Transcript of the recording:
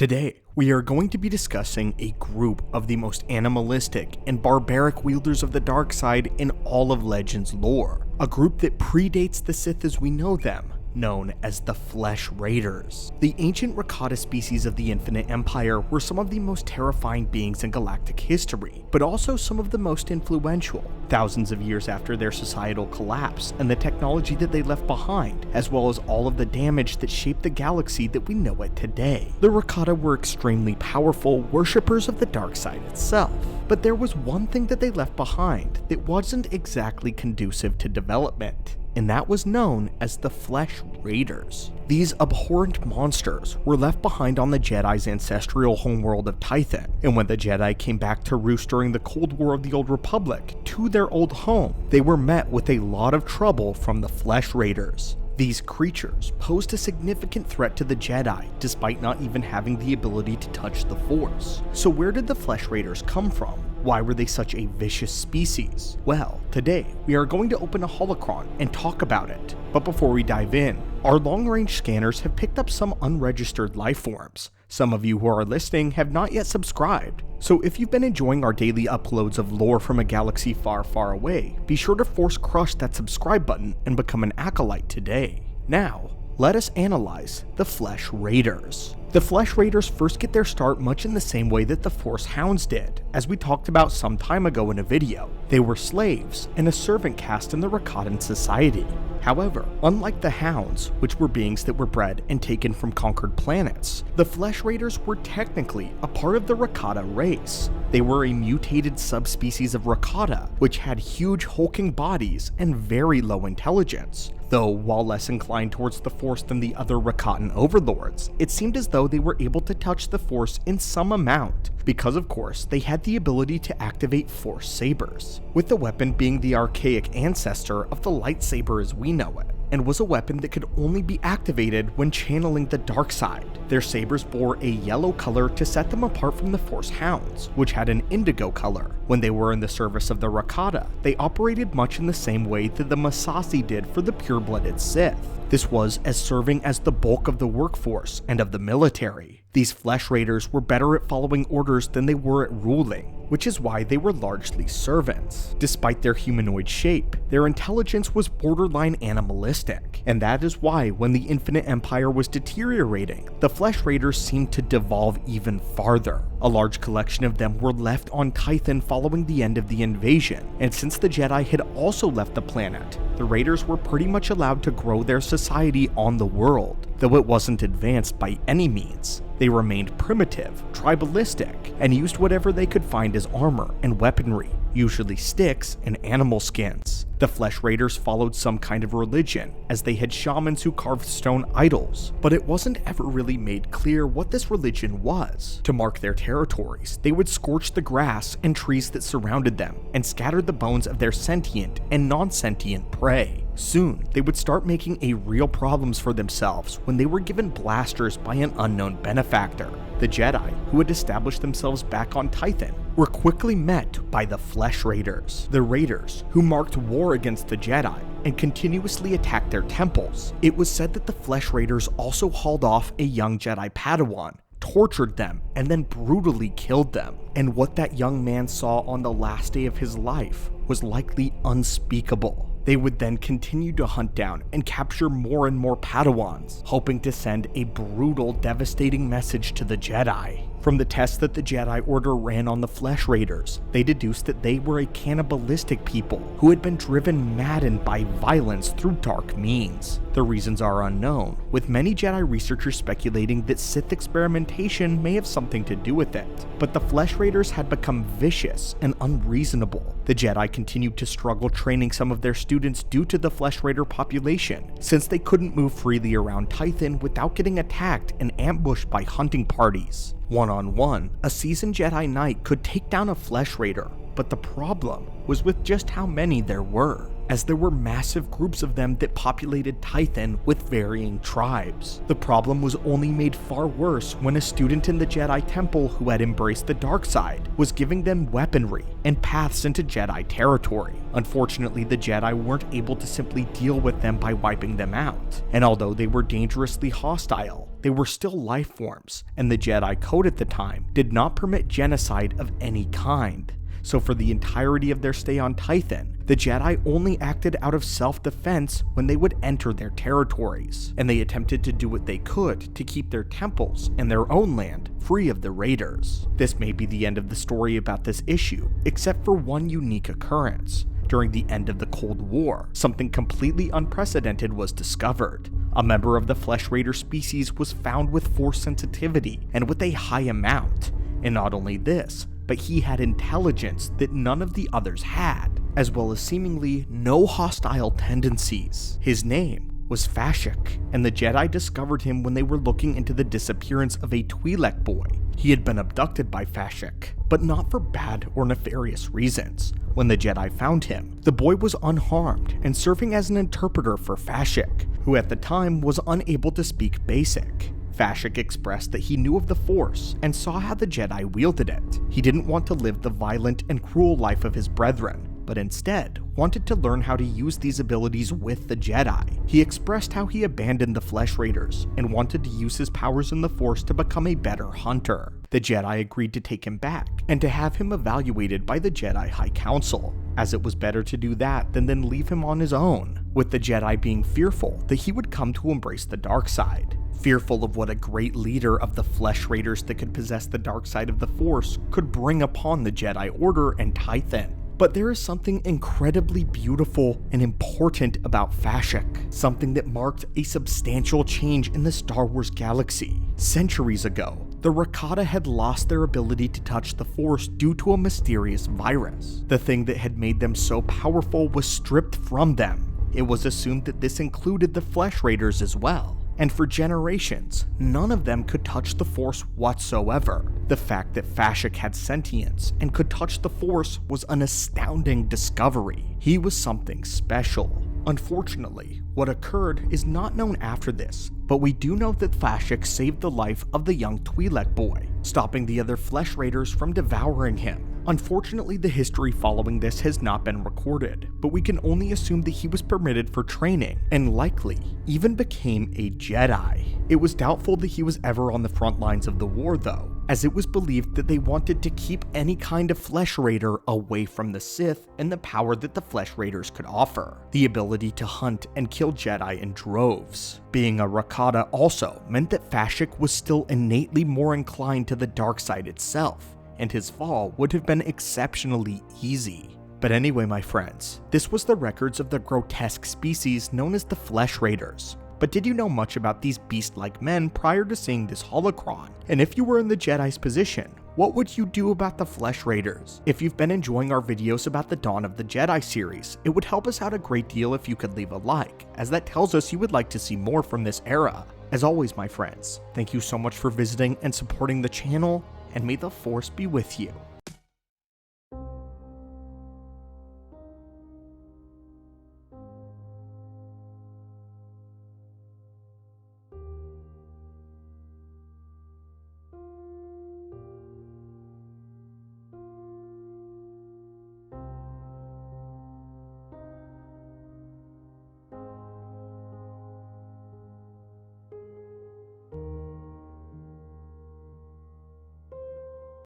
Today, we are going to be discussing a group of the most animalistic and barbaric wielders of the dark side in all of Legends lore. A group that predates the Sith as we know them, known as the Flesh Raiders. The ancient Rakata species of the Infinite Empire were some of the most terrifying beings in galactic history, but also some of the most influential, thousands of years after their societal collapse and the technology that they left behind, as well as all of the damage that shaped the galaxy that we know it today. The Rakata were extremely powerful worshippers of the dark side itself, but there was one thing that they left behind that wasn't exactly conducive to development, and that was known as the Flesh Raiders. These abhorrent monsters were left behind on the Jedi's ancestral homeworld of Tython, and when the Jedi came back to roost during the Cold War of the Old Republic to their old home, they were met with a lot of trouble from the Flesh Raiders. These creatures posed a significant threat to the Jedi, despite not even having the ability to touch the Force. So where did the Flesh Raiders come from? Why were they such a vicious species? Well, today we are going to open a holocron and talk about it. But before we dive in, our long-range scanners have picked up some unregistered life forms. Some of you who are listening have not yet subscribed, so if you've been enjoying our daily uploads of lore from a galaxy far, far away, be sure to force crush that subscribe button and become an acolyte today. Now, let us analyze the Flesh Raiders. The Flesh Raiders first get their start much in the same way that the Force Hounds did, as we talked about some time ago in a video. They were slaves and a servant caste in the Rakatan society. However, unlike the Hounds, which were beings that were bred and taken from conquered planets, the Flesh Raiders were technically a part of the Rakata race. They were a mutated subspecies of Rakata, which had huge hulking bodies and very low intelligence. Though, while less inclined towards the Force than the other Rakatan overlords, it seemed as though they were able to touch the Force in some amount, because of course they had the ability to activate Force sabers, with the weapon being the archaic ancestor of the lightsaber as we know it, and was a weapon that could only be activated when channeling the dark side. Their sabers bore a yellow color to set them apart from the Force Hounds, which had an indigo color. When they were in the service of the Rakata, they operated much in the same way that the Masasi did for the pure-blooded Sith. This was as serving as the bulk of the workforce and of the military. These Flesh Raiders were better at following orders than they were at ruling, which is why they were largely servants. Despite their humanoid shape, their intelligence was borderline animalistic, and that is why when the Infinite Empire was deteriorating, the Flesh Raiders seemed to devolve even farther. A large collection of them were left on Tython following the end of the invasion, and since the Jedi had also left the planet, the Raiders were pretty much allowed to grow their society on the world, though it wasn't advanced by any means. They remained primitive, tribalistic, and used whatever they could find as armor and weaponry, usually sticks and animal skins. The Flesh Raiders followed some kind of religion, as they had shamans who carved stone idols, but it wasn't ever really made clear what this religion was. To mark their territories, they would scorch the grass and trees that surrounded them, and scatter the bones of their sentient and non-sentient prey. Soon, they would start making real problems for themselves when they were given blasters by an unknown benefactor. The Jedi, who had established themselves back on Tython, were quickly met by the Flesh Raiders. The Raiders, who marked war against the Jedi and continuously attacked their temples. It was said that the Flesh Raiders also hauled off a young Jedi Padawan, tortured them, and then brutally killed them. And what that young man saw on the last day of his life was likely unspeakable. They would then continue to hunt down and capture more and more Padawans, hoping to send a brutal, devastating message to the Jedi. From the tests that the Jedi Order ran on the Flesh Raiders, they deduced that they were a cannibalistic people who had been driven maddened by violence through dark means. The reasons are unknown, with many Jedi researchers speculating that Sith experimentation may have something to do with it. But the Flesh Raiders had become vicious and unreasonable. The Jedi continued to struggle training some of their students due to the Flesh Raider population, since they couldn't move freely around Tython without getting attacked and ambushed by hunting parties. One-on-one, a seasoned Jedi Knight could take down a Flesh Raider, but the problem was with just how many there were, as there were massive groups of them that populated Tython with varying tribes. The problem was only made far worse when a student in the Jedi Temple who had embraced the dark side was giving them weaponry and paths into Jedi territory. Unfortunately, the Jedi weren't able to simply deal with them by wiping them out, and although they were dangerously hostile, they were still life forms, and the Jedi Code at the time did not permit genocide of any kind. So for the entirety of their stay on Tython, the Jedi only acted out of self-defense when they would enter their territories, and they attempted to do what they could to keep their temples and their own land free of the raiders. This may be the end of the story about this issue, except for one unique occurrence. During the end of the Cold War, something completely unprecedented was discovered. A member of the Flesh Raider species was found with Force sensitivity and with a high amount. And not only this, but he had intelligence that none of the others had, as well as seemingly no hostile tendencies. His name was Fashik, and the Jedi discovered him when they were looking into the disappearance of a Twi'lek boy. He had been abducted by Fashik, but not for bad or nefarious reasons. When the Jedi found him, the boy was unharmed and serving as an interpreter for Fashik, who at the time was unable to speak Basic. Fashik expressed that he knew of the Force and saw how the Jedi wielded it. He didn't want to live the violent and cruel life of his brethren, but instead wanted to learn how to use these abilities with the Jedi. He expressed how he abandoned the Flesh Raiders and wanted to use his powers in the Force to become a better hunter. The Jedi agreed to take him back and to have him evaluated by the Jedi High Council, as it was better to do that than then leave him on his own, with the Jedi being fearful that he would come to embrace the dark side. Fearful of what a great leader of the Flesh Raiders that could possess the dark side of the Force could bring upon the Jedi Order and Tython. But there is something incredibly beautiful and important about Fashik, something that marked a substantial change in the Star Wars galaxy. Centuries ago, the Rakata had lost their ability to touch the Force due to a mysterious virus. The thing that had made them so powerful was stripped from them. It was assumed that this included the Flesh Raiders as well. And for generations, none of them could touch the Force whatsoever. The fact that Fashik had sentience and could touch the Force was an astounding discovery. He was something special. Unfortunately, what occurred is not known after this, but we do know that Fashik saved the life of the young Twi'lek boy, stopping the other Flesh Raiders from devouring him. Unfortunately, the history following this has not been recorded, but we can only assume that he was permitted for training, and likely even became a Jedi. It was doubtful that he was ever on the front lines of the war though, as it was believed that they wanted to keep any kind of Flesh Raider away from the Sith and the power that the Flesh Raiders could offer, the ability to hunt and kill Jedi in droves. Being a Rakata also meant that Fashik was still innately more inclined to the dark side itself, and his fall would have been exceptionally easy. But anyway, my friends, this was the records of the grotesque species known as the Flesh Raiders. But did you know much about these beast-like men prior to seeing this holocron? And if you were in the Jedi's position, what would you do about the Flesh Raiders? If you've been enjoying our videos about the Dawn of the Jedi series, it would help us out a great deal if you could leave a like, as that tells us you would like to see more from this era. As always, my friends, thank you so much for visiting and supporting the channel, and may the Force be with you.